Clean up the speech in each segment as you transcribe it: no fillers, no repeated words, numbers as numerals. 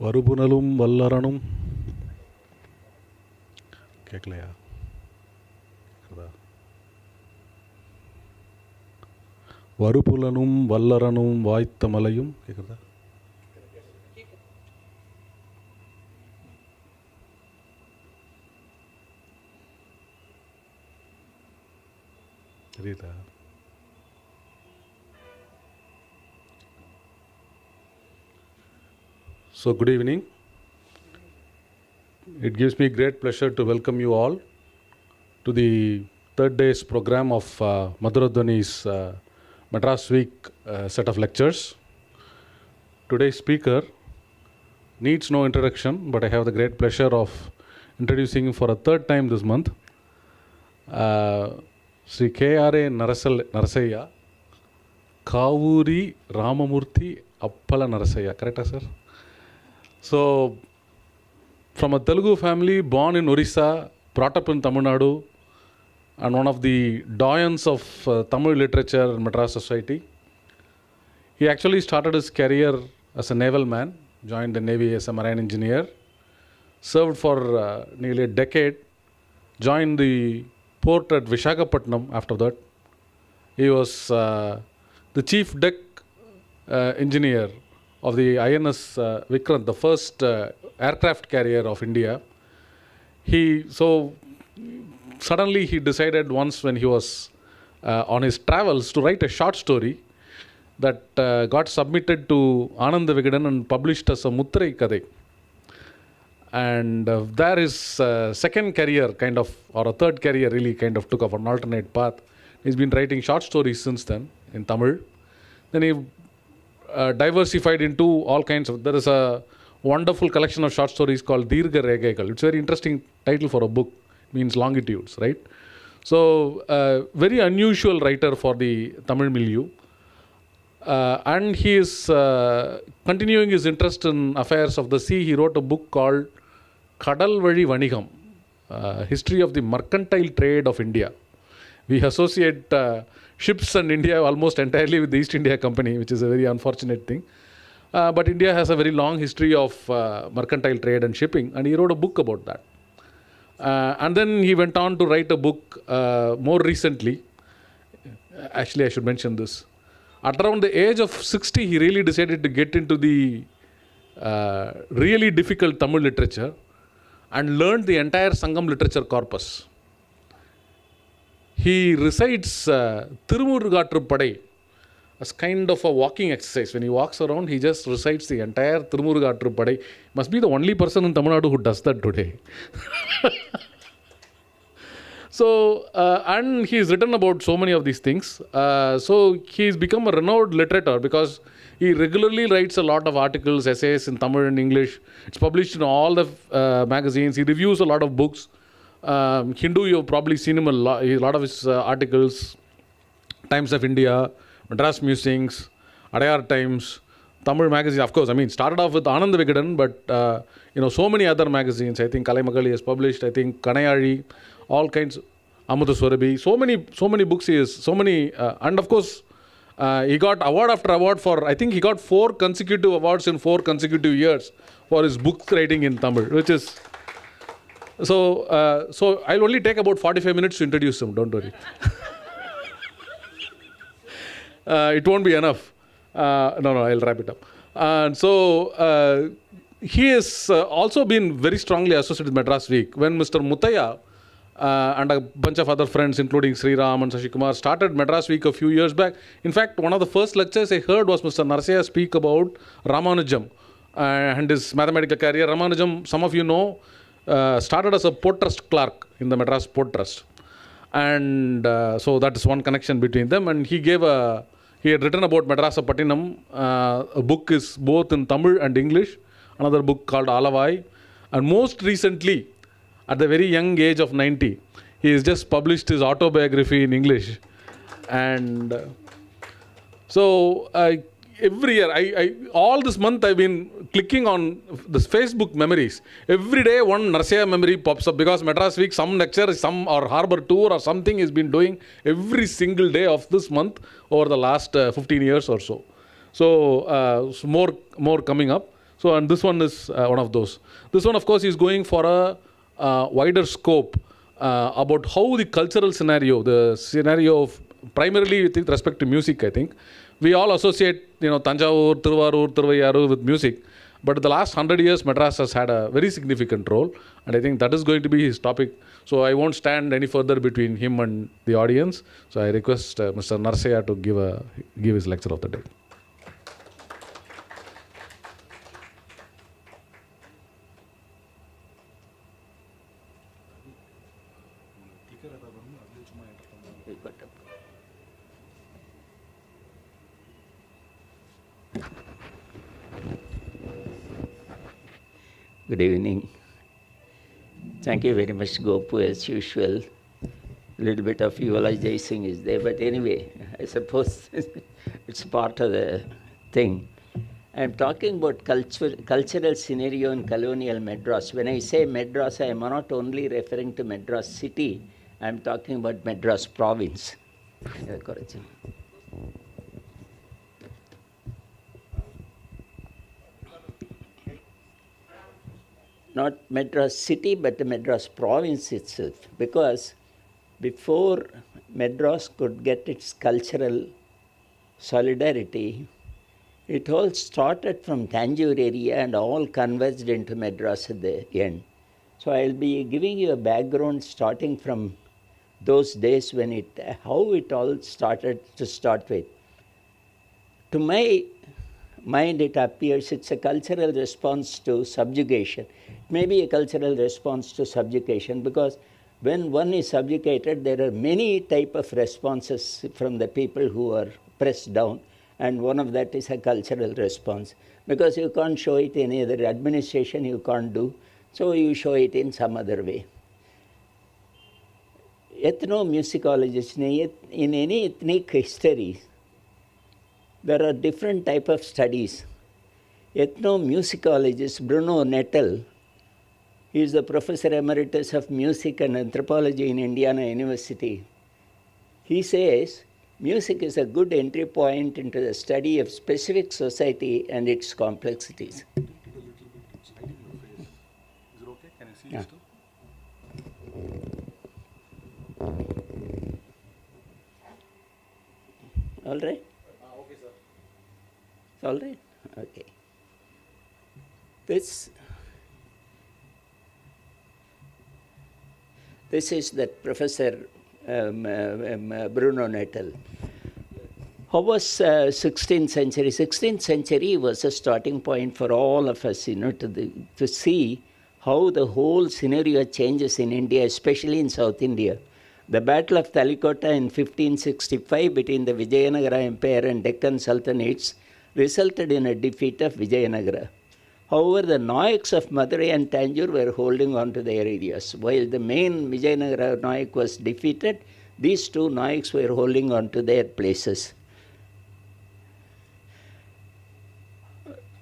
வருபுனலும் வல்லரனும் கேட்கலையா? வருபுலனும் வல்லரனும் வாய்த்த மலையும் கேட்குறதா? தெரியுதா? So good evening. It gives me great pleasure to welcome you all to the third day's program of Madhuradhwani's Madras Week set of lectures. Today's speaker needs no introduction, but I have the great pleasure of introducing him for a third time this month. Sri K.R.A. Narasaiah, Kavuri Ramamurthy Appala Narasaiah. Correct, sir? So, from a Telugu family, born in Orissa, brought up in Tamil Nadu, and one of the doyens of Tamil literature and Madras society. He actually started his career as a naval man, joined the Navy as a marine engineer, served for nearly a decade, joined the port at Visakhapatnam after that. He was the chief deck engineer of the INS Vikrant, the first aircraft carrier of India. Suddenly he decided once when he was on his travels to write a short story that got submitted to Ananda Vigadan and published as a Mutrai Kadai. And there his second career kind of, or a third career really kind of took up an alternate path. He's been writing short stories since then in Tamil. Then he diversified into all kinds of, there is a wonderful collection of short stories called Dirga Regaigal. It's a very interesting title for a book, means longitudes, right? So, very unusual writer for the Tamil milieu. And he is continuing his interest in affairs of the sea. He wrote a book called Kadal Vali Vanigam, History of the Mercantile Trade of India. We associate ships and India almost entirely with the East India Company, which is a very unfortunate thing. But India has a very long history of mercantile trade and shipping, and he wrote a book about that. And then he went on to write a book more recently. Actually, I should mention this. At around the age of 60, he really decided to get into the really difficult Tamil literature and learned the entire Sangam literature corpus. He recites Tirumurugatrupadai as kind of a walking exercise. When he walks around, he just recites the entire Tirumurugatrupadai. Must be the only person in Tamil Nadu who does that today. So, and he's written about so many of these things. So, he's become a renowned literator because he regularly writes a lot of articles, essays in Tamil and English. It's published in all the magazines. He reviews a lot of books. Hindu, you've probably seen him a lot of his articles. Times of India, Madras Musings, Adayar Times, Tamil magazine. Of course, I mean, started off with Ananda Vigadan, but so many other magazines. I think Kalai Magali has published. I think Kanayari, all kinds. Amutha Surabi. So many books he has. So many, and of course, he got award after award for. I think he got 4 consecutive awards in 4 consecutive years for his book writing in Tamil, which is. So I'll only take about 45 minutes to introduce him, don't worry. It won't be enough. No, I'll wrap it up. He has also been very strongly associated with Madras Week. When Mr. Muthaiya and a bunch of other friends, including Sri Ram and Sashi Kumar, started Madras Week a few years back. In fact, one of the first lectures I heard was Mr. Narasaiah speak about Ramanujam and his mathematical career. Ramanujam, some of you know, started as a port trust clerk in the Madras Port Trust. And so that is one connection between them. And he had written about Madrasa Pattinam. A book is both in Tamil and English. Another book called Alavai. And most recently, at the very young age of 90, he has just published his autobiography in English. And so every year, all this month I've been clicking on this Facebook memories. Every day one Narasaiah memory pops up because Madras Week, some lecture, or Harbour Tour or something he's been doing every single day of this month over the last 15 years or so. So more coming up. So, and this one is one of those. This one, of course, is going for a wider scope about how the cultural scenario, the scenario of primarily with respect to music, I think. We all associate, Tanjore, Tiruvarur, Tiruvayyaru with music. But the last 100 years, Madras has had a very significant role. And I think that is going to be his topic. So I won't stand any further between him and the audience. So I request Mr. Narasaiah to give his lecture of the day. Good evening. Thank you very much, Gopu, as usual. A little bit of eulogizing is there, but anyway, I suppose it's part of the thing. I'm talking about cultural scenario in colonial Madras. When I say Madras, I am not only referring to Madras city, I'm talking about Madras province. Not Madras city, but the Madras province itself. Because before Madras could get its cultural solidarity, it all started from Tanjore area and all converged into Madras at the end. So I'll be giving you a background starting from those days when how it all started to start with. To my mind, it appears it's a cultural response to subjugation. It may be a cultural response to subjugation because when one is subjugated, there are many types of responses from the people who are pressed down, and one of that is a cultural response. Because you can't show it in either administration, you can't do, so you show it in some other way. Ethnomusicologists, in any ethnic history, there are different types of studies. Ethnomusicologist Bruno Nettel, he is the Professor Emeritus of Music and Anthropology in Indiana University. He says, music is a good entry point into the study of specific society and its complexities. Is it okay? Can I see you still? All right? Okay, sir. It's all right? Okay. This is that Professor Bruno Nettel. How was 16th century? 16th century was a starting point for all of us, to see how the whole scenario changes in India, especially in South India. The Battle of Talikota in 1565 between the Vijayanagara Empire and Deccan Sultanates resulted in a defeat of Vijayanagara. However, the Nayaks of Madurai and Tanjore were holding on to their areas. While the main Vijayanagara Nayak was defeated, these two Nayaks were holding on to their places.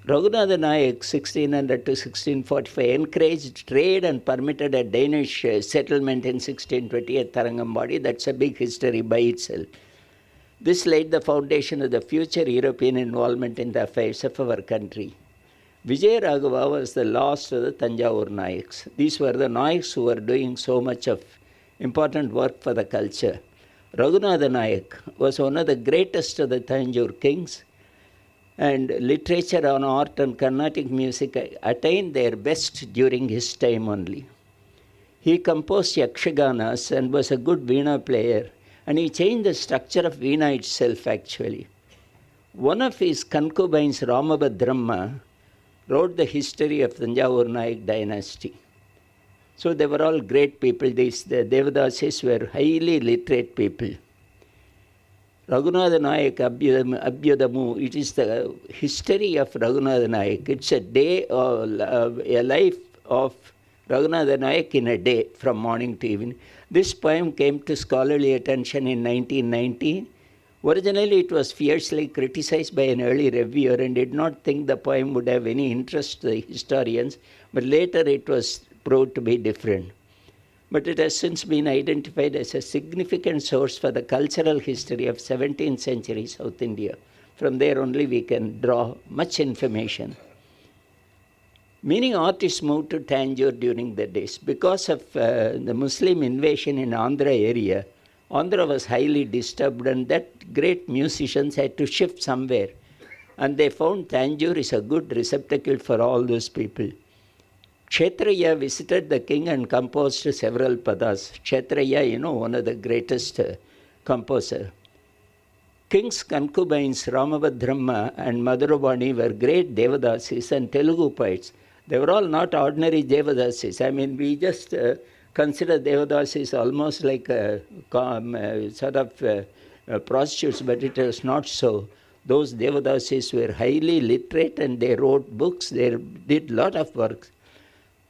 Raghunatha Nayak, 1600 to 1645, encouraged trade and permitted a Danish settlement in 1620 at Tharangambadi. That's a big history by itself. This laid the foundation of the future European involvement in the affairs of our country. Vijayaraghava was the last of the Tanjore Nayaks. These were the Nayaks who were doing so much of important work for the culture. Raghunatha Nayak was one of the greatest of the Tanjore kings, and literature on art and Carnatic music attained their best during his time only. He composed yakshaganas and was a good veena player, and he changed the structure of veena itself actually. One of his concubines, Ramabhadramma, wrote the history of Tanjore Nayak dynasty. So they were all great people. The Devadasis were highly literate people. Raghunatha Nayak Abhyudamu, it is the history of Raghunatha Nayak. It's a day, a life of Raghunatha Nayak in a day from morning to evening. This poem came to scholarly attention in 1990. Originally, it was fiercely criticized by an early reviewer and did not think the poem would have any interest to the historians, but later it was proved to be different. But it has since been identified as a significant source for the cultural history of 17th century South India. From there only we can draw much information. Many artists moved to Tanjore during the days. Because of the Muslim invasion in Andhra area, Andhra was highly disturbed, and that great musicians had to shift somewhere. And they found Tanjore is a good receptacle for all those people. Kshetraya visited the king and composed several padas. Kshetraya, one of the greatest composer. King's concubines Ramabhadramma and Madhuradhwani were great Devadasis and Telugu poets. They were all not ordinary Devadasis. I mean, we just consider Devadasis almost like prostitutes, but it was not so. Those Devadasis were highly literate and they wrote books, they did a lot of work.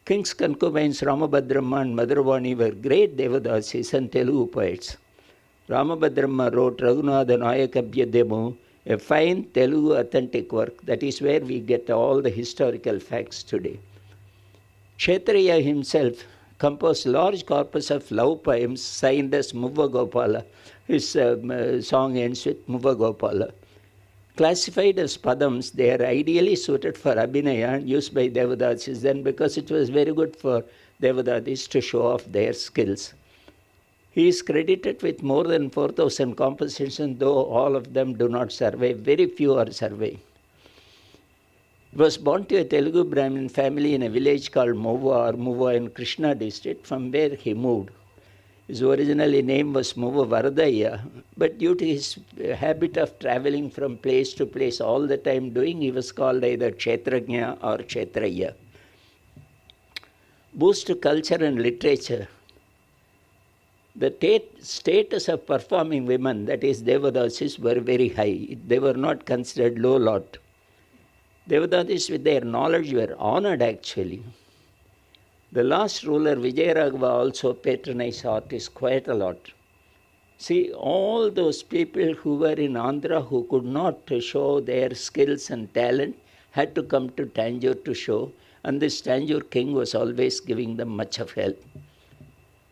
King's concubines Ramabhadramma and Madhuradhwani were great Devadasis and Telugu poets. Ramabhadramma wrote Raghunatha Nayakabhyademu, a fine Telugu authentic work. That is where we get all the historical facts today. Kshetraya himself composed large corpus of love poems signed as Muvva Gopala. His song ends with Muvva Gopala. Classified as padams, they are ideally suited for Abhinaya and used by Devadasis then because it was very good for Devadasis to show off their skills. He is credited with more than 4,000 compositions, though all of them do not survive. Very few are surviving. He was born to a Telugu Brahmin family in a village called Muva in Krishna district, from where he moved. His original name was Muva Varadaya, but due to his habit of traveling from place to place all the time doing, he was called either Kshetrajna or Kshetraya. Boost to culture and literature. The status of performing women, that is Devadasis, were very high. They were not considered low lot. Devadasis with their knowledge were honored actually. The last ruler, Vijayaraghava, also patronized artists quite a lot. See, all those people who were in Andhra who could not show their skills and talent had to come to Tanjore to show, and this Tanjore king was always giving them much of help.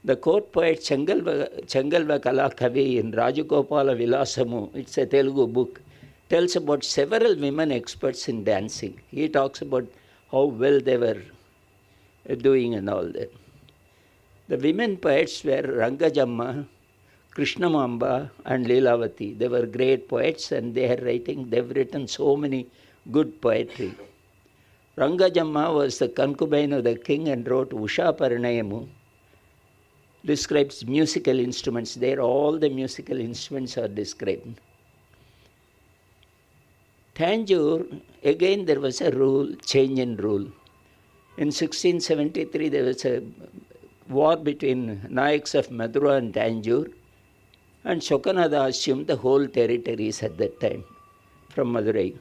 The court poet Changalva Kalakavi in Rajagopala Vilasamu, it's a Telugu book, tells about several women experts in dancing. He talks about how well they were doing and all that. The women poets were Rangajamma, Krishnamamba and Leelavati. They were great poets and they've written so many good poetry. Rangajamma was the concubine of the king and wrote Usha Paranayamu. Describes musical instruments. There all the musical instruments are described. Tanjore, again there was a change in rule. In 1673 there was a war between Nayaks of Madura and Tanjore, and Shokanada assumed the whole territories at that time from Madurai.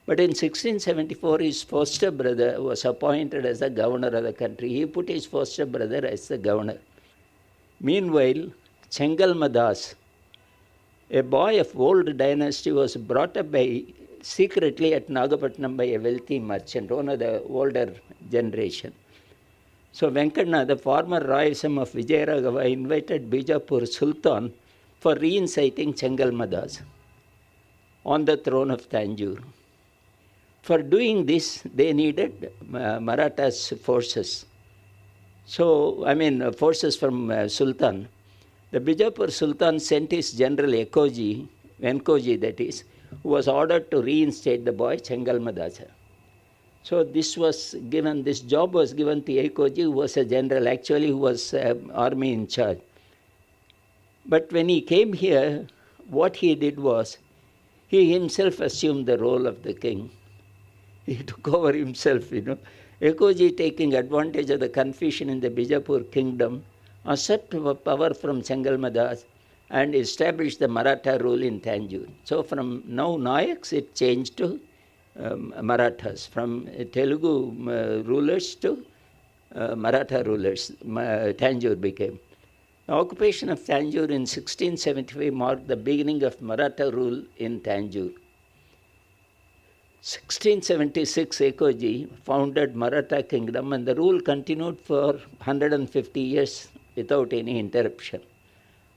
But in 1674 his foster brother was appointed as the governor of the country. He put his foster brother as the governor. Meanwhile, Chengalmadas, a boy of old dynasty, was brought up secretly at Nagapattinam by a wealthy merchant, one of the older generation. So Venkateshwar, the former Rayasam of Vijayaraghava, invited Bijapur Sultan for reinciting Chengalmadas on the throne of Tanjore. For doing this, they needed Marathas forces. So, forces from Sultan. The Bijapur Sultan sent his general Venkoji that is, who was ordered to reinstate the boy Chengalmadasa. So this job was given to Ekoji, who was a general, actually who was army in charge. But when he came here, what he did was, he himself assumed the role of the king. He took over himself, Ekoji, taking advantage of the confusion in the Bijapur kingdom, usurped power from Chengalmadas and established the Maratha rule in Tanjore. So from now Nayaks, it changed to Marathas, from Telugu rulers to Maratha rulers. Tanjore became. The occupation of Tanjore in 1675 marked the beginning of Maratha rule in Tanjore. 1676, Ekoji founded Maratha kingdom and the rule continued for 150 years without any interruption.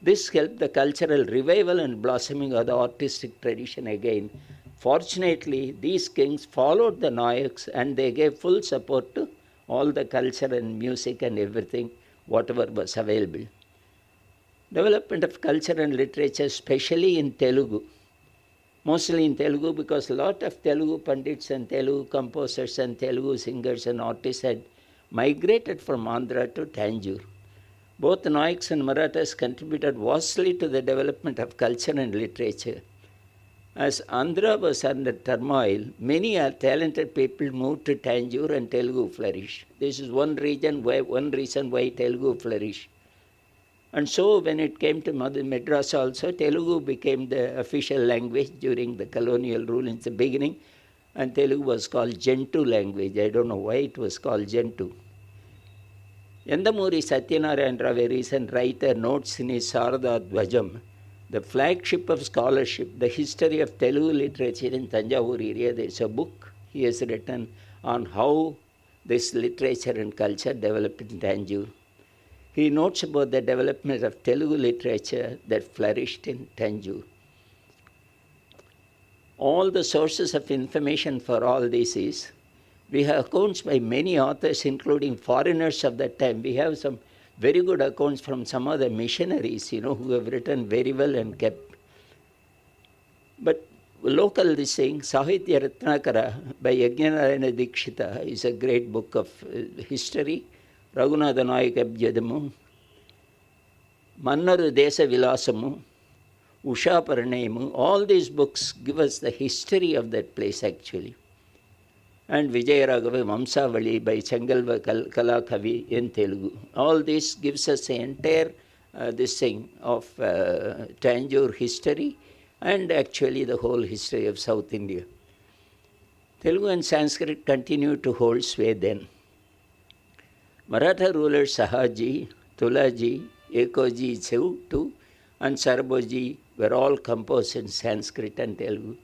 This helped the cultural revival and blossoming of the artistic tradition again Fortunately, these kings followed the Nayaks and they gave full support to all the culture and music and everything, whatever was available. Development of culture and literature, especially in Telugu, mostly in Telugu, because a lot of Telugu Pandits and Telugu composers and Telugu singers and artists had migrated from Andhra to Tanjore. Both Nayaks and Marathas contributed vastly to the development of culture and literature. As Andhra was under turmoil, many talented people moved to Tanjore and Telugu flourished. This is one reason why Telugu flourished. And so when it came to Madras also, Telugu became the official language during the colonial rule in the beginning, and Telugu was called Gentoo language. I don't know why it was called Gentoo. Yandamuri Satyanarayana Rao, a recent writer, notes in his Sarada Dvajam, the flagship of scholarship, the history of Telugu literature in Tanjore area. There is a book he has written on how this literature and culture developed in Tanjore. He notes about the development of Telugu literature that flourished in Tanjore. All the sources of information for all this is, we have accounts by many authors, including foreigners of that time. We have some very good accounts from some of the missionaries, who have written very well and kept. But local this thing, Sahitya Ratnakara by Yajnanarayana Dikshita is a great book of history. Raghunatha Nayak Abjadamu, Mannaru Desa Vilasamu, Usha Paranayamu, all these books give us the history of that place actually. And Vijayaraghava Vamsavali by Changalva Kalakavi in Telugu. All this gives us the entire this thing of Tanjore history and actually the whole history of South India. Telugu and Sanskrit continued to hold sway then. Maratha rulers Sahaji, Tulaji, Ekoji, Cheu, and Sarboji were all composed in Sanskrit and Telugu.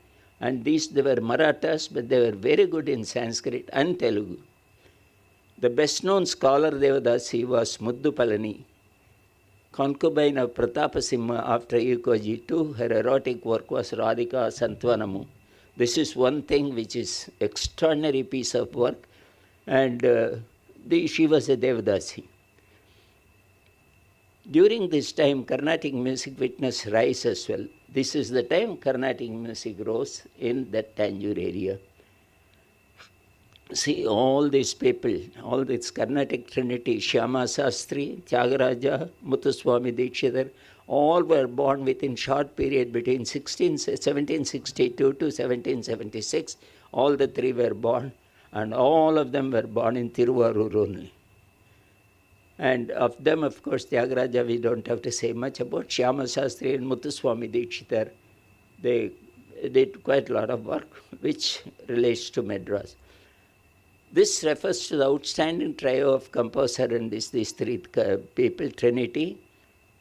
And these, they were Marathas, but they were very good in Sanskrit and Telugu. The best known scholar Devadasi was Muddu Palani, concubine of Prathapasimha after Ekoji too. Her erotic work was Radhika Santwanamu. This is one thing which is extraordinary piece of work, and she was a Devadasi. During this time, Carnatic music witnessed rise as well. This is the time Carnatic music rose in that Tanjore area. See, all these people, all this Carnatic trinity, Shyama Sastri, Tyagaraja, Muthuswami Dikshidhar, all were born within short period between 1762 to 1776. All the three were born, and all of them were born in Tiruvarur only. And of them, of course, Tyagaraja, we don't have to say much about. Shyama Sastri and Muthuswami Dikshidhar, they did quite a lot of work which relates to Madras. This refers to the outstanding trio of composer and these three people, Trinity.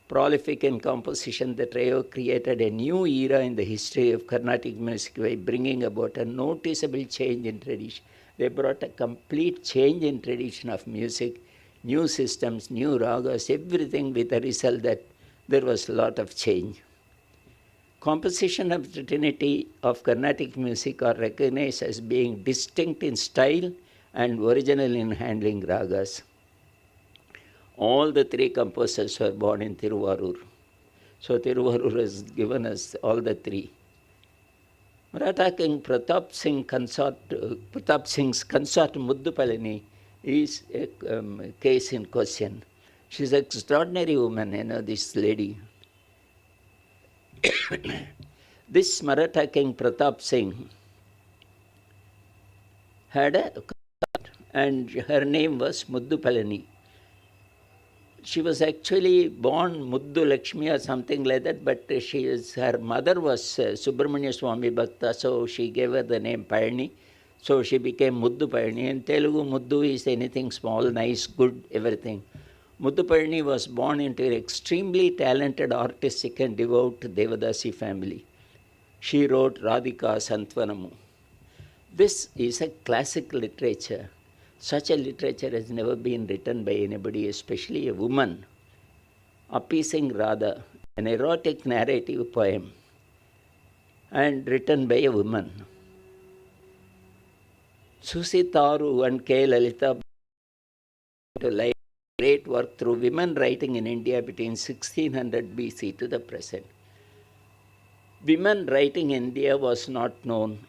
Prolific in composition, the trio created a new era in the history of Carnatic music by bringing about a noticeable change in tradition. They brought a complete change in tradition of music, new systems, new ragas, everything, with the result that there was a lot of change. Composition of the trinity of Carnatic music are recognized as being distinct in style and original in handling ragas. All the three composers were born in Tiruvarur. So Tiruvarur has given us all the three. Maratha King Pratap Singh's consort Muddu Palani is a case in question. She's an extraordinary woman, this lady. This Maratha King Pratap Singh had a consort, and her name was Muddu Palani. She was actually born Muddu Lakshmi or something like that, but her mother was Subramanian Swami Bhakta, so she gave her the name Palani. So she became Muddu Palani. In Telugu, Muddu is anything small, nice, good, everything. Muddu Palani was born into an extremely talented, artistic and devout Devadasi family. She wrote Radhika Santwanamu. This is a classic literature. Such a literature has never been written by anybody, especially a woman. Appeasing Radha, an erotic narrative poem. and written by a woman. Susi Taru and K. Lalita to light great work through women writing in India between 1600 BC to the present. Women writing in India was not known,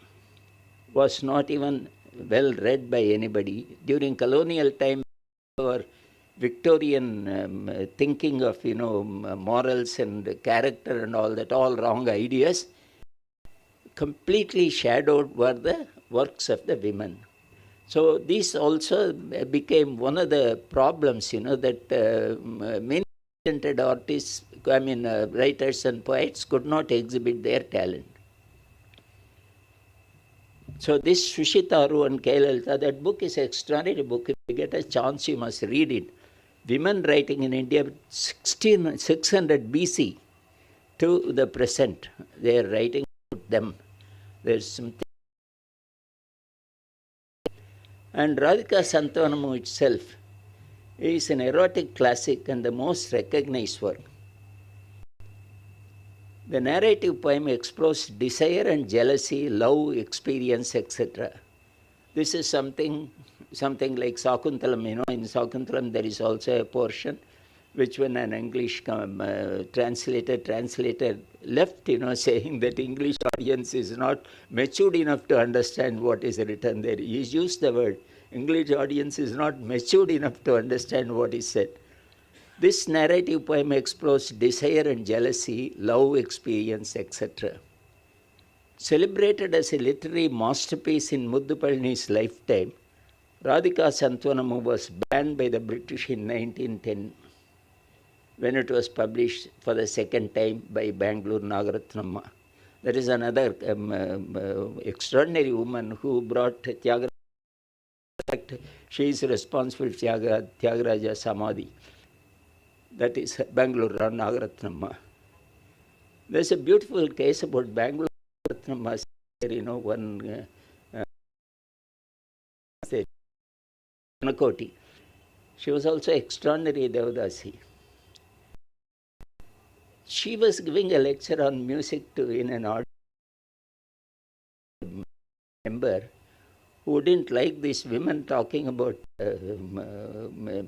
was not even well read by anybody. During colonial time, our Victorian thinking of, morals and character and all that, all wrong ideas, completely shadowed were the works of the women. So this also became one of the problems, that many talented artists, writers and poets could not exhibit their talent. So this Sushitaru and Kailalita, that book is an extraordinary book. If you get a chance, you must read it. Women writing in India 600 BC to the present. They are writing about them. There's something. And Radhika Santavanamu itself is an erotic classic and the most recognized work. The narrative poem explores desire and jealousy, love, experience, etc. This is something like Sakuntalam. In Sakuntalam there is also a portion which when an English translator left, saying that English audience is not matured enough to understand what is written there. He used the word, English audience is not matured enough to understand what is said. This narrative poem explores desire and jealousy, love, experience, etc. Celebrated as a literary masterpiece in Muddupalni's lifetime, Radhika Santavanamu was banned by the British in 1910 when it was published for the second time by Bangalore Nagaratnamma. There is another extraordinary woman who brought Tyagaraja. She is responsible for Tyagaraja Samadhi. That is Bangalore Nagaratnamma. There's a beautiful case about Bangalore Nagaratnamma. One Nakoti. She was also extraordinary Devadasi. She was giving a lecture on music in an audience member who didn't like these women talking about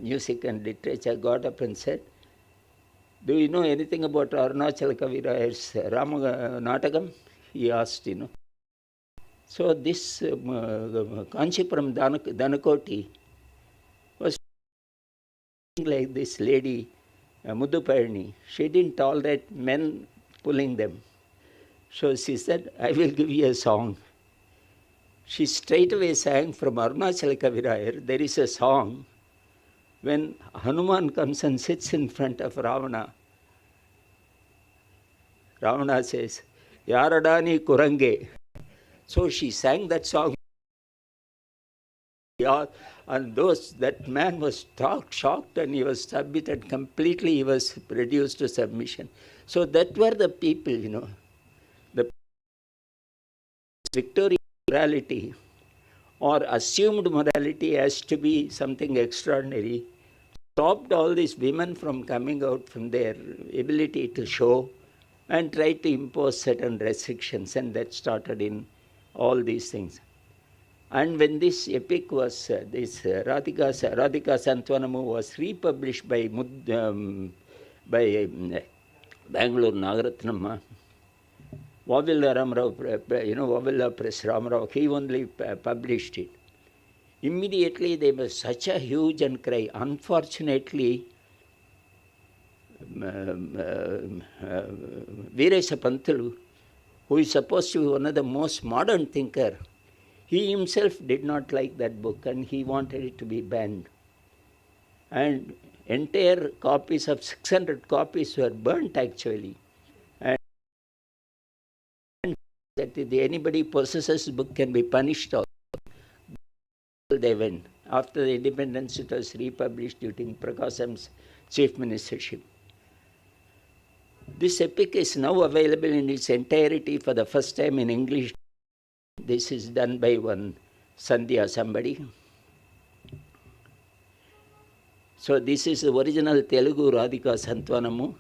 music and literature, got up and said, "Do you know anything about Arunachala Kavirayar's Natakam?" He asked, So this Kanchipuram Danakoti was like this lady, Muddupalni. She didn't tolerate men pulling them. So she said, "I will give you a song." She straightaway sang from Arunachala Kavirayar. There is a song when Hanuman comes and sits in front of Ravana. Ravana says, "Yaradani Kurange." So she sang that song. And that man was shocked and he was submitted completely. He was reduced to submission. So that were the people, the Victorian morality or assumed morality has to be something extraordinary. Stopped all these women from coming out from their ability to show and tried to impose certain restrictions, and that started in all these things. And when this epic was, Radhika Santavanamu was republished by Bangalore Nagaratnamma, Vavilla Ramarao, Vavilla Press Ramarao, he only published it. Immediately there was such a huge cry. Unfortunately, Veeresa Pantulu, who is supposed to be one of the most modern thinker, he himself did not like that book and he wanted it to be banned. And entire copies of 600 copies were burnt actually. And that if anybody possesses the book can be punished also. They went. After the independence, it was republished during Prakasam's chief ministership. This epic is now available in its entirety for the first time in English. This is done by one Sandhya somebody. So this is the original Telugu Radhika Santavanamu.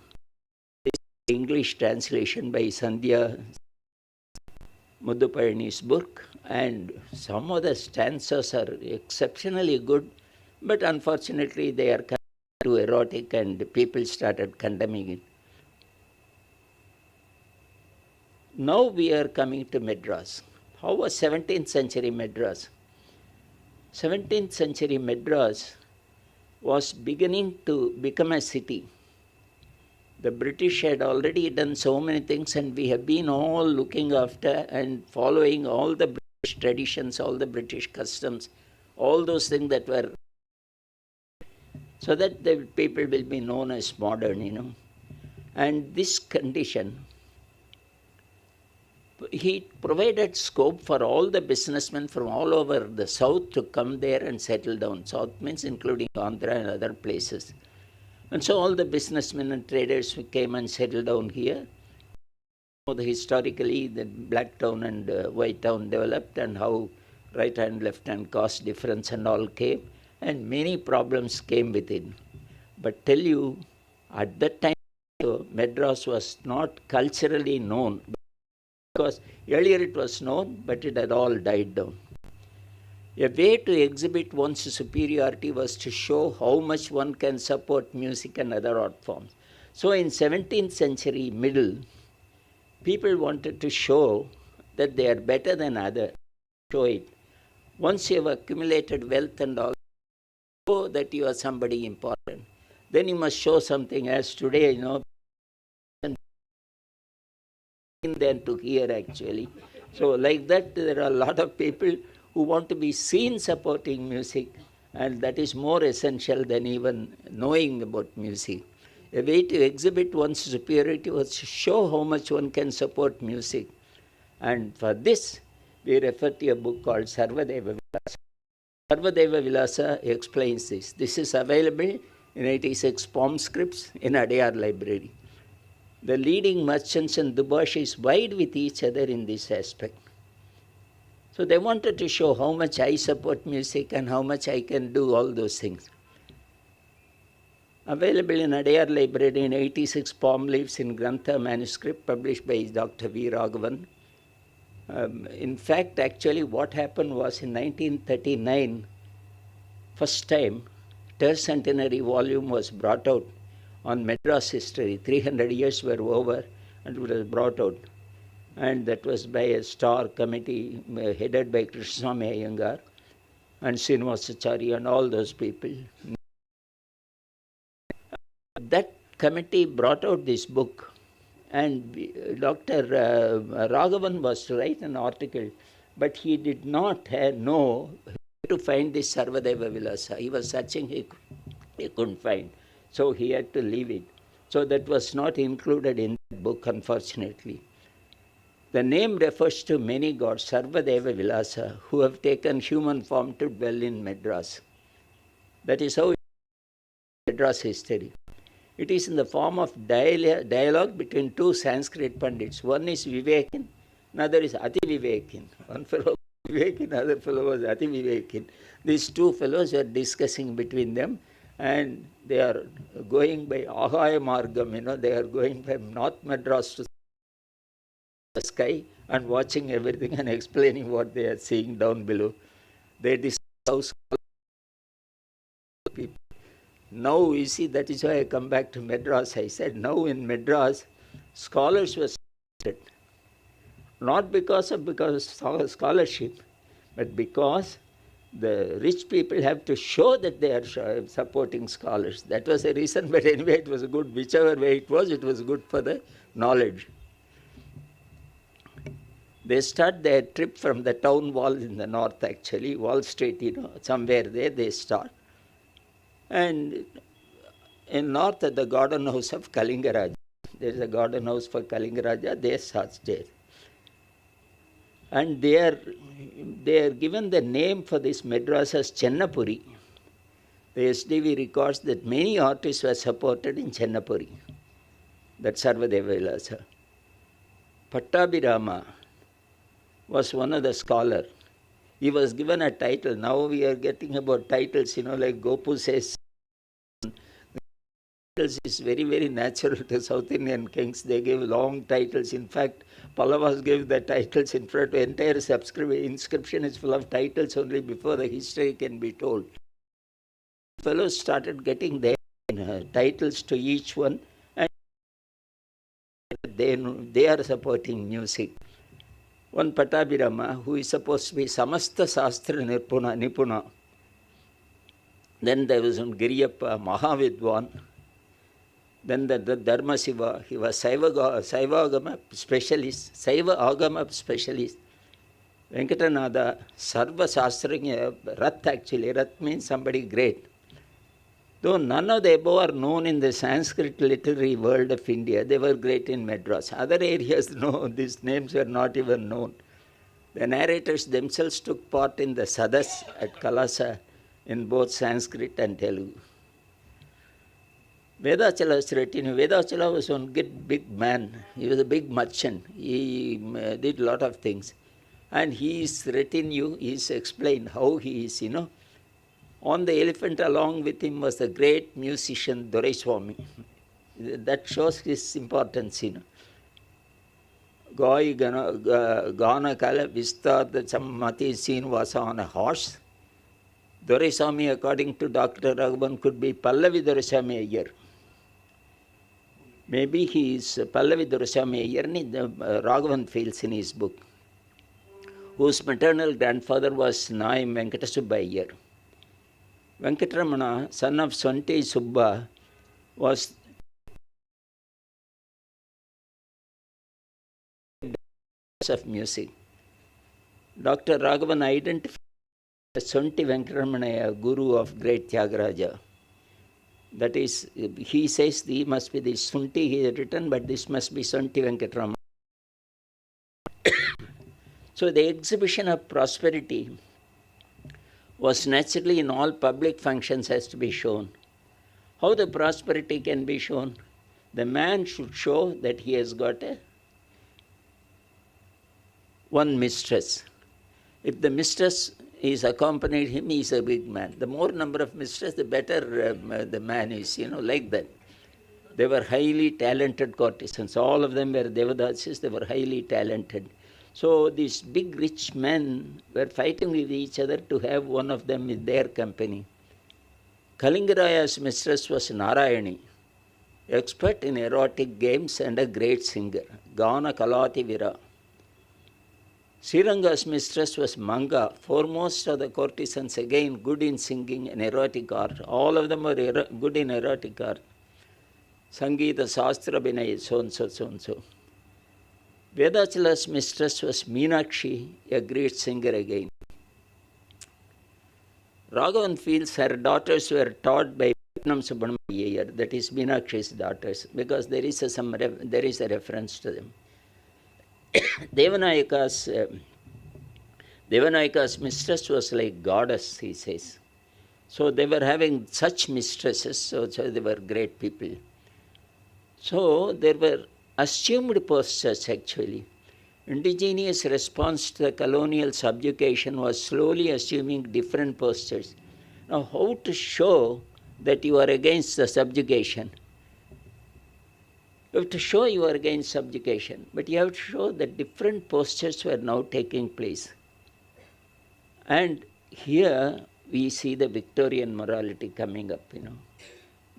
This is the English translation by Sandhya. Muddupalani's book, and some of the stanzas are exceptionally good, but unfortunately they are too erotic and people started condemning it. Now we are coming to Madras. How was 17th century Madras? 17th century Madras was beginning to become a city. The British had already done so many things, and we have been all looking after and following all the British traditions, all the British customs, all those things that were, so that the people will be known as modern, And this condition, he provided scope for all the businessmen from all over the south to come there and settle down. South means including Andhra and other places. And so all the businessmen and traders who came and settled down here. Historically, the black town and white town developed, and how right hand, left hand caste difference and all came, and many problems came with it. But tell you, at that time, Madras was not culturally known, because earlier it was known, but it had all died down. A way to exhibit one's superiority was to show how much one can support music and other art forms. So in 17th century middle, people wanted to show that they are better than others. Show it. Once you have accumulated wealth and all, show that you are somebody important. Then you must show something, as today, than to hear actually. So like that, there are a lot of people who want to be seen supporting music, and that is more essential than even knowing about music. A way to exhibit one's superiority was to show how much one can support music. And for this, we refer to a book called Sarvadeva Vilasa. Sarvadeva Vilasa explains this. This is available in 86 palm scripts in Adyar Library. The leading merchants and debauchees vied with each other in this aspect. So they wanted to show how much I support music and how much I can do all those things. Available in Adyar Library in 86 palm leaves in Grantha manuscript published by Dr. V. Raghavan. In fact, actually what happened was in 1939, first time, tercentenary volume was brought out on Madras history. 300 years were over and it was brought out. And that was by a star committee headed by Krishnaswamy Iyengar and Srinivasachari and all those people. That committee brought out this book, and Dr. Raghavan was to write an article, but he did not know where to find this Sarvadeva Vilasa. He was searching, he couldn't find. So he had to leave it. So that was not included in the book, unfortunately. The name refers to many gods, Sarvadeva Vilasa, who have taken human form to dwell in Madras. That is how Madras history. It is in the form of dialogue between two Sanskrit Pandits. One is Vivekin, another is Ati Vivekin. One fellow was Vivekin, other fellow was Ati Vivekin. These two fellows were discussing between them, and they are going by Ahaya Margam, they are going from North Madras to the sky and watching everything and explaining what they are seeing down below. They discuss people. Now you see, that is why I come back to Madras. I said now in Madras, scholars were started. Not because of scholarship, but because the rich people have to show that they are supporting scholars. That was the reason, but anyway it was good. Whichever way it was good for the knowledge. They start their trip from the town wall in the north actually, Wall Street, somewhere there they start. And in north at the garden house of Kalingaraja, there is a garden house for Kalingaraja, they start there. And they are given the name for this Madras as Chennapuri. The SDV records that many artists were supported in Chennapuri. That's Sarvadeva Vilasa. Pattabhirama was one of the scholars. He was given a title. Now we are getting about titles, like Gopu says, titles is very, very natural to South Indian kings. They give long titles. In fact, Pallavas gave the titles. In fact, the entire inscription is full of titles only before the history can be told. Fellows started getting their titles to each one, and they are supporting music. One Pattabhirama, who is supposed to be Samasta Sastra Nipuna. Then there was one Giriyappa Mahavidwan. Then the Dharma Siva, he was Saiva Agama specialist. Venkatanada, Sarva Sastranya, Rath actually. Rath means somebody great. Though none of the above are known in the Sanskrit literary world of India, they were great in Madras. Other areas, no, these names were not even known. The narrators themselves took part in the Sadas at Kalasa in both Sanskrit and Telugu. Vedachala was written. Vedachala was one good big man. He was a big merchant. He did a lot of things. And he is written you, he is explained how he is, On the elephant along with him was the great musician Doraiswamy. That shows his importance, Goi Gana Kala Vistar, the Sammati scene was on a horse. Doraiswamy, according to Dr. Raghavan, could be Pallavi Doraiswamy Iyer. Maybe he is Pallavi Doraiswamy Iyer, Raghavan feels in his book, whose maternal grandfather was Naim Venkatesubba Iyer. Venkatramana, son of Swanti Subba, was of music. Dr. Raghavan identified Swanti Venkatramana, guru of great Tyagaraja. That is, he says he must be the Swanti he had written, but this must be Swanti Venkatramana. So the exhibition of prosperity was naturally in all public functions has to be shown. How the prosperity can be shown? The man should show that he has got one mistress. If the mistress is accompanied him, he is a big man. The more number of mistresses, the better the man is, like that. They were highly talented courtesans. All of them were Devadasis, they were highly talented. So these big rich men were fighting with each other to have one of them in their company. Kalingaraya's mistress was Narayani, expert in erotic games and a great singer, Gana Kalati Vira. Sriranga's mistress was Manga, foremost of the courtesans, again good in singing and erotic art. All of them were good in erotic art. Sangeeta, Sastra, Binay, so-and-so, so-and-so. Vedachala's mistress was Meenakshi, a great singer again. Raghavan feels her daughters were taught by Subramanian, that is Meenakshi's daughters, because there is a reference to them. Devanayaka's mistress was like goddess, he says. So they were having such mistresses, so they were great people. So there were assumed postures actually. Indigenous response to the colonial subjugation was slowly assuming different postures. Now, how to show that you are against the subjugation? You have to show you are against subjugation, but you have to show that different postures were now taking place. And here we see the Victorian morality coming up,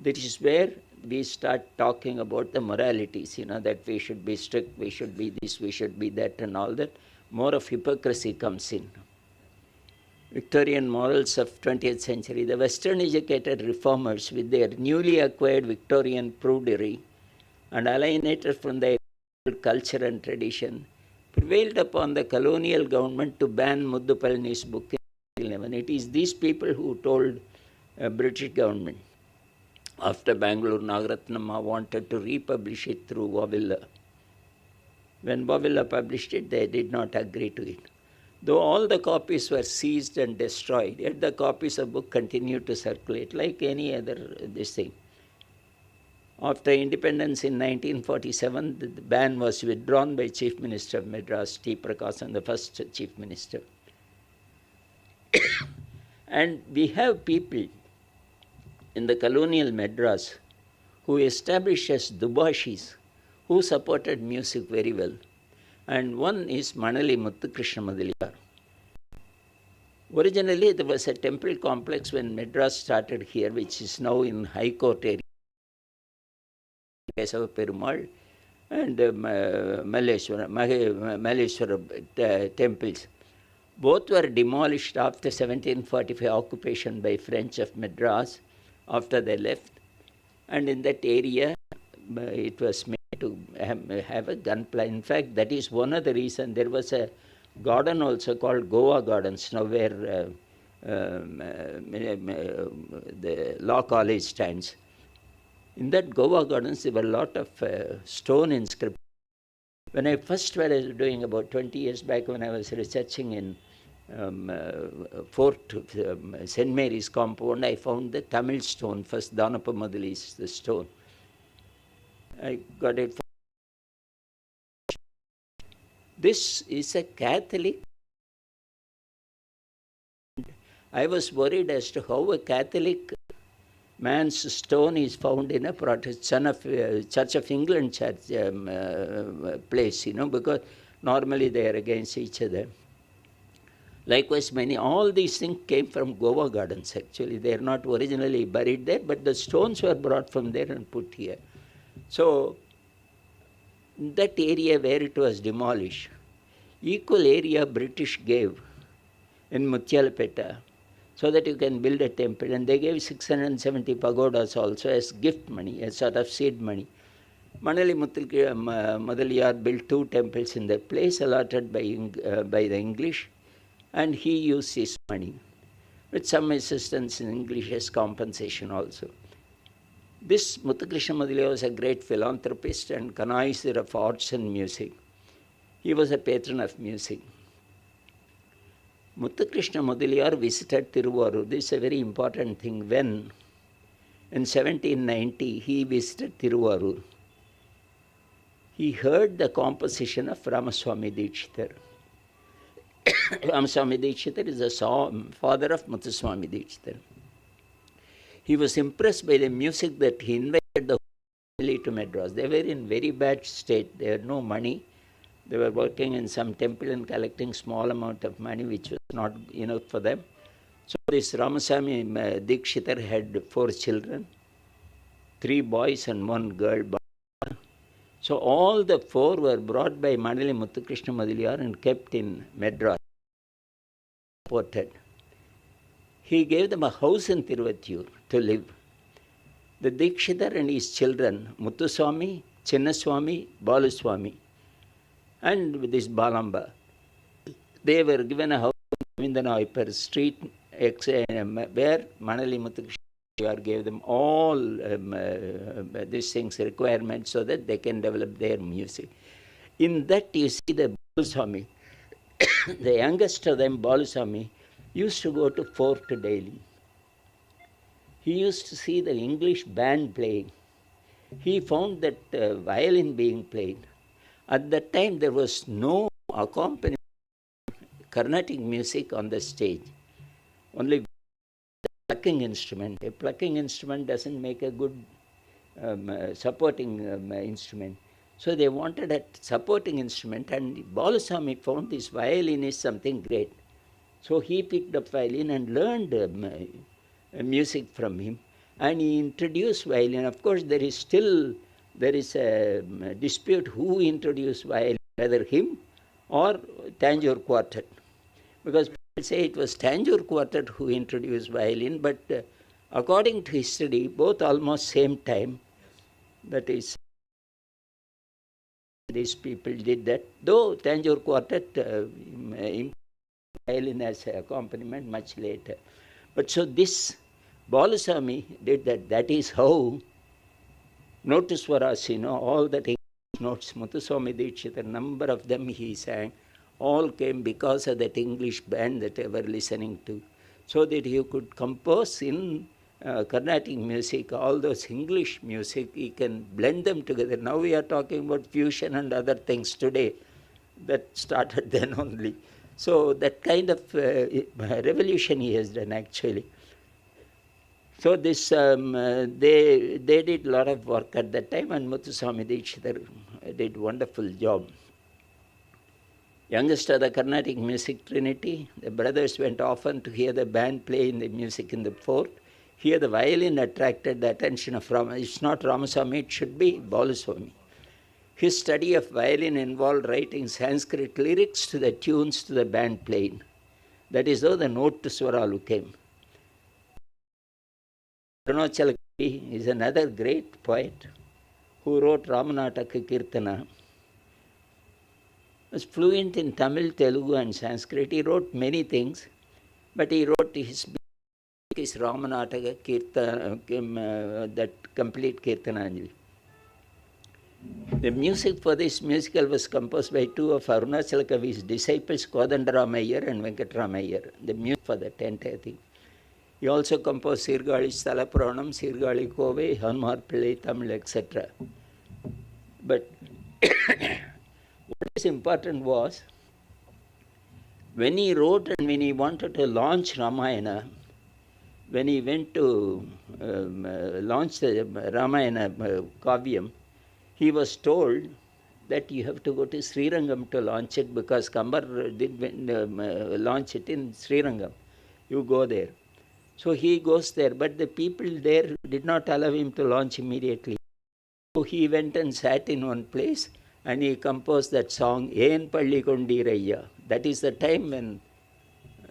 That is where we start talking about the moralities, that we should be strict, we should be this, we should be that and all that. More of hypocrisy comes in. Victorian morals of 20th century, the Western educated reformers with their newly acquired Victorian prudery and alienated from their culture and tradition, prevailed upon the colonial government to ban Muddupalani's book in 1911. It is these people who told British government, after Bangalore, Nagaratnama wanted to republish it through Wavilla. When Wavilla published it, they did not agree to it. Though all the copies were seized and destroyed, yet the copies of book continued to circulate like any other this thing. After independence in 1947, the ban was withdrawn by Chief Minister of Madras, T. Prakasan, the first Chief Minister. And we have people in the colonial Madras who established as Dubashis, who supported music very well. And one is Manali Muthukrishna Madiliyar. Originally, there was a temple complex when Madras started here, which is now in High Court area, Kesava Perumal and Malleshwara temples. Both were demolished after 1745 occupation by French of Madras after they left. And in that area, it was made to have a gun plant. In fact, that is one of the reasons. There was a garden also called Goa Gardens, now where the law college stands. In that Goa Gardens, there were a lot of stone inscriptions. When I first was doing about 20 years back, when I was researching in Fort St. Mary's compound, I found the Tamil stone, first Danappa Madali's the stone. I got it. This is a Catholic. I was worried as to how a Catholic man's stone is found in a Protestant Church of England church place, because normally they are against each other. Likewise, all these things came from Goa Gardens actually. They are not originally buried there, but the stones were brought from there and put here. So, that area where it was demolished, equal area British gave in Mutyalapeta so that you can build a temple, and they gave 670 pagodas also as gift money, as sort of seed money. Manali Madaliyar built 2 temples in that place allotted by the English, and he used his money with some assistance in English as compensation also. This Muthukrishna Madiliyar was a great philanthropist and connoisseur of arts and music. He was a patron of music. Muthukrishna Madiliyar visited Tiruvarur. This is a very important thing. When in 1790 he visited Tiruvarur, he heard the composition of Ramaswamy Dikshithar. Ramaswamy Dikshithar is the father of Muthuswamy Dikshithar. He was impressed by the music that he invited the family to Madras. They were in very bad state. They had no money. They were working in some temple and collecting small amount of money, which was not enough for them. So this Ramaswamy Dikshithar had 4 children, 3 boys and 1 girl. So all the 4 were brought by Manali Muthukrishna Madiliyar and kept in Madras, supported. He gave them a house in Tiruvattur to live. The Dikshithar and his children, Muthuswamy, Chinnaswamy, Baluswamy, and with this Balamba, they were given a house in the Naipar street where Manali Muthukrishna gave them all these things, requirements, so that they can develop their music. In that you see the Baluswamy, the youngest of them, Baluswamy, used to go to fort daily. He used to see the English band playing. He found that violin being played. At that time, there was no accompaniment Carnatic music on the stage. Only plucking instrument. A plucking instrument doesn't make a good supporting instrument. So they wanted a supporting instrument, and Baluswamy found this violin is something great. So he picked up violin and learned music from him, and he introduced violin. Of course, there is a dispute who introduced violin, whether him or Tanjore Quartet, because people say it was Tanjore Quartet who introduced violin, but according to history, both almost same time. That is, these people did that, though Tanjore Quartet violin as an accompaniment much later. But so this Baluswamy did that. That is how notice for us, all that English notes, Muthuswamy Dikshithar, number of them he sang, all came because of that English band that they were listening to. So that you could compose in Carnatic music, all those English music, he can blend them together. Now we are talking about fusion and other things today. That started then only. So that kind of revolution he has done actually. So this, they did a lot of work at that time, and Muthuswami Dikshithar did wonderful job. Youngest of the Carnatic music trinity, the brothers went often to hear the band play in the music in the fort. Here the violin attracted the attention of Rama. It's not Ramaswamy, it should be Balaswamy. His study of violin involved writing Sanskrit lyrics to the tunes to the band playing. That is how the note to Swaralu came. Arunachala is another great poet who wrote Ramanataka Kirtana. Was fluent in Tamil, Telugu and Sanskrit. He wrote many things, but he wrote his Ramanataka Kirtana, that complete Kirtananjali. The music for this musical was composed by two of Arunachala Kavi's disciples, Kodandaram and Venkatram. The music for that entire thing. He also composed Sirgali Stalapuranam, Sirgali Kove, Hanmar Pillai, Tamil, etc. But what is important was, when he wrote and when he wanted to launch Ramayana, when he went to launch the Ramayana Kavyam, he was told that you have to go to Srirangam to launch it, because Kambar did launch it in Srirangam. You go there. So he goes there, but the people there did not allow him to launch immediately. So he went and sat in one place and he composed that song, Yen Palli Kondirayya. That is the time when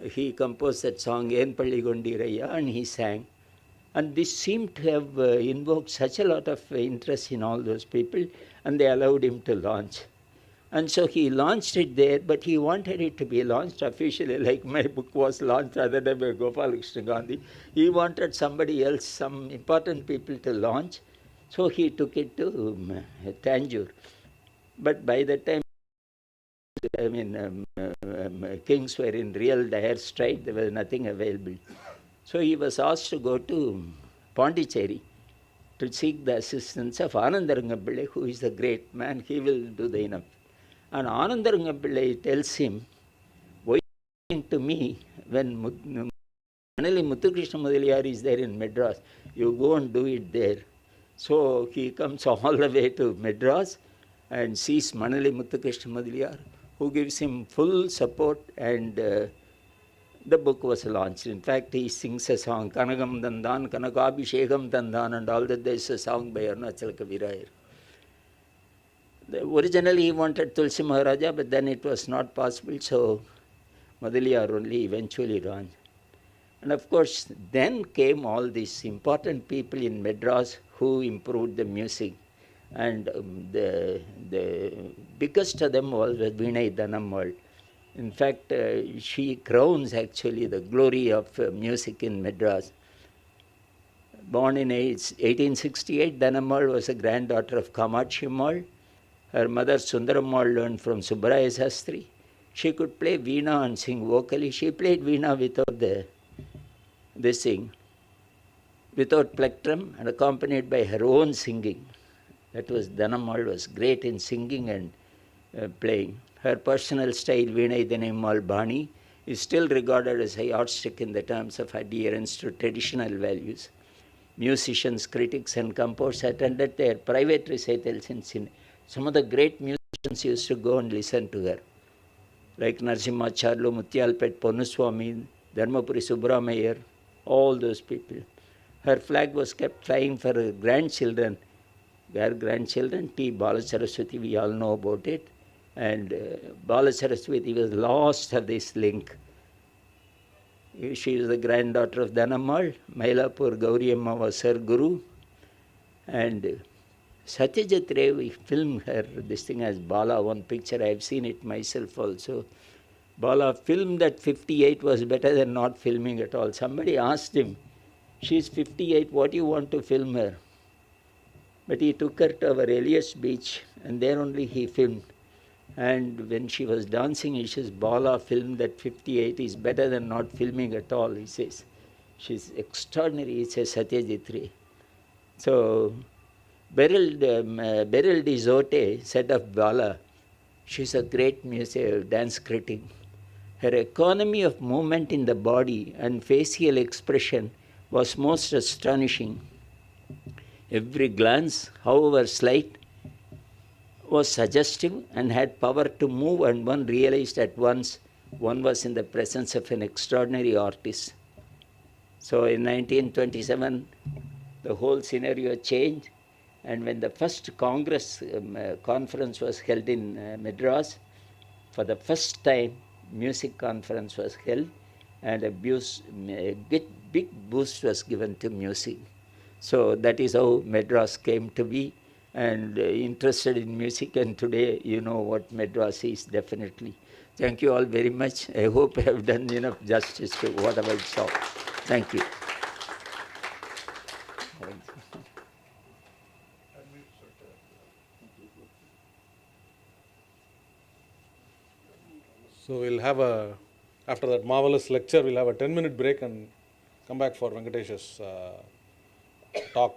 he composed that song, Yen Palli Kondirayya, and he sang. And this seemed to have invoked such a lot of interest in all those people, and they allowed him to launch. And so he launched it there, but he wanted it to be launched officially, like my book was launched other day by Gopalakrishna Gandhi. He wanted somebody else, some important people to launch, so he took it to Tanjore. But by the time, kings were in real dire strait, there was nothing available. So he was asked to go to Pondicherry to seek the assistance of Anandarangapillai, who is a great man. He will do the enough. And Anandarangapillai tells him, why are you coming to me when Manali Muthukrishna Mudaliyar is there in Madras? You go and do it there. So he comes all the way to Madras and sees Manali Muthukrishna Mudaliyar, who gives him full support, and the book was launched. In fact, he sings a song, Kanagam Dandan, Kanakabhishekam Dandan, and all that. There is a song by Arunachala Kavirayar. Originally, he wanted Tulsi Maharaja, but then it was not possible, so Mudaliyar only eventually launched. And of course, then came all these important people in Madras who improved the music. And the biggest of them was Vinay Dhanammal. In fact, she crowns actually the glory of music in Madras. Born in 1868, Dhanammal was a granddaughter of Kamachi Ammal. Her mother Sundarammal learned from Subbaraya Sastri. She could play veena and sing vocally. She played veena without without plectrum, and accompanied by her own singing. That was, Dhanammal was great in singing and playing. Her personal style, Vinay Dhanammal Bani, is still regarded as a yardstick in the terms of adherence to traditional values. Musicians, critics and composers attended their private recitals in Chennai. Some of the great musicians used to go and listen to her, like Narasimhacharlu, Mutyalpet Ponnuswamy, Dharmapuri Subramanian, all those people. Her flag was kept flying for her grandchildren. Their grandchildren, T. Balasaraswati, we all know about it. And Balasaraswati was lost of this link. She is the granddaughter of Dhanammal. Mailapur Gauriamma was her guru. And Satyajit Ray, we filmed her, this thing as Bala, one picture, I have seen it myself also. Bala filmed that 58 was better than not filming at all. Somebody asked him, she's 58, what do you want to film her? But he took her to our Elias beach, and there only he filmed. And when she was dancing, he says, Bala filmed that 58 is better than not filming at all, he says. She's extraordinary, he says, Satyajit Ray. So, Beryl Dizote said of Bala, she's a great dance critic. Her economy of movement in the body and facial expression was most astonishing. Every glance, however slight, was suggestive and had power to move, and one realized at once one was in the presence of an extraordinary artist. So in 1927, the whole scenario changed, and when the first conference was held in Madras, for the first time, music conference was held, and a big boost was given to music. So that is how Madras came to be, and interested in music, and today you know what Madras is, definitely. Thank you all very much. I hope I have done enough justice to whatever I saw. Thank you. So we'll have after that marvelous lecture, we'll have a 10-minute break and come back for Venkatesh's talk.